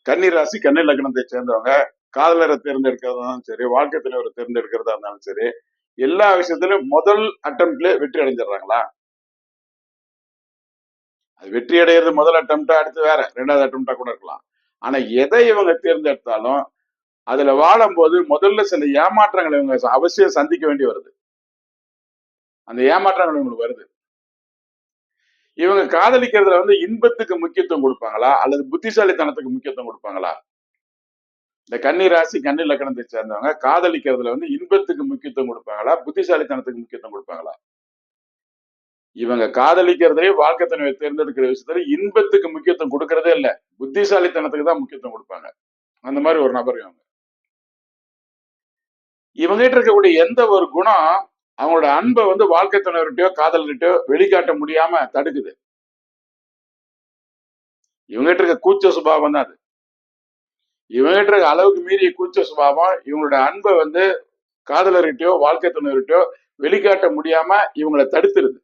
கன்னி ராசி கன்னி லக்னத்தை சேர்ந்தவங்க காதலரை தேர்ந்தெடுக்கிறதா இருந்தாலும் சரி, வாழ்க்கை தலைவரை தேர்ந்தெடுக்கிறதா இருந்தாலும் சரி, எல்லா விஷயத்திலும் முதல் அட்டம்ப்ட்ல வெற்றி அடைஞ்சிடுறாங்களா? அது வெற்றி அடைகிறது முதல் அட்டம்ப்டா, அடுத்து வேற ரெண்டாவது அட்டம்ப்டா கூட இருக்கலாம். ஆனா எதை இவங்க தேர்ந்தெடுத்தாலும் அதுல வாழும்போது முதல்ல சில ஏமாற்றங்களை இவங்க அவசியம் சந்திக்க வேண்டி வருது. அந்த ஏமாற்றங்கள் இவங்களுக்கு வருது. இவங்க காதலிக்கிறதுல வந்து இன்பத்துக்கு முக்கியத்துவம் கொடுப்பாங்களா அல்லது புத்திசாலித்தனத்துக்கு முக்கியத்துவம் கொடுப்பாங்களா? இந்த கன்னி ராசி கன்னி லக்னத்தை சேர்ந்தவங்க காதலிக்கிறதுல வந்து இன்பத்துக்கு முக்கியத்துவம் கொடுப்பாங்களா புத்திசாலித்தனத்துக்கு முக்கியத்துவம் கொடுப்பாங்களா? இவங்க காதலிக்கிறதே வாழ்க்கை துணையை தேர்ந்தெடுக்கிற விஷயத்துல இன்பத்துக்கு முக்கியத்துவம் கொடுக்கறதே இல்ல, புத்திசாலித்தனத்துக்கு தான் முக்கியத்துவம் கொடுப்பாங்க. அந்த மாதிரி ஒரு நபர் இவங்க. இவங்கிட்ட இருக்கக்கூடிய எந்த ஒரு குணம் அவங்களோட அன்பை வந்து வாழ்க்கை துணைவர்கிட்டயோ காதல்கிட்டயோ வெளிக்காட்ட முடியாம தடுக்குது. இவங்கிட்ட இருக்க கூச்ச சுபாவம் தான் அது. இவங்கிட்ட இருக்க அளவுக்கு மீறிய கூச்ச சுபாவம் இவங்களோட அன்பை வந்து காதலர்கிட்டயோ வாழ்க்கை துணைவர்கிட்டயோ வெளிக்காட்ட முடியாம இவங்களை தடுத்துருது.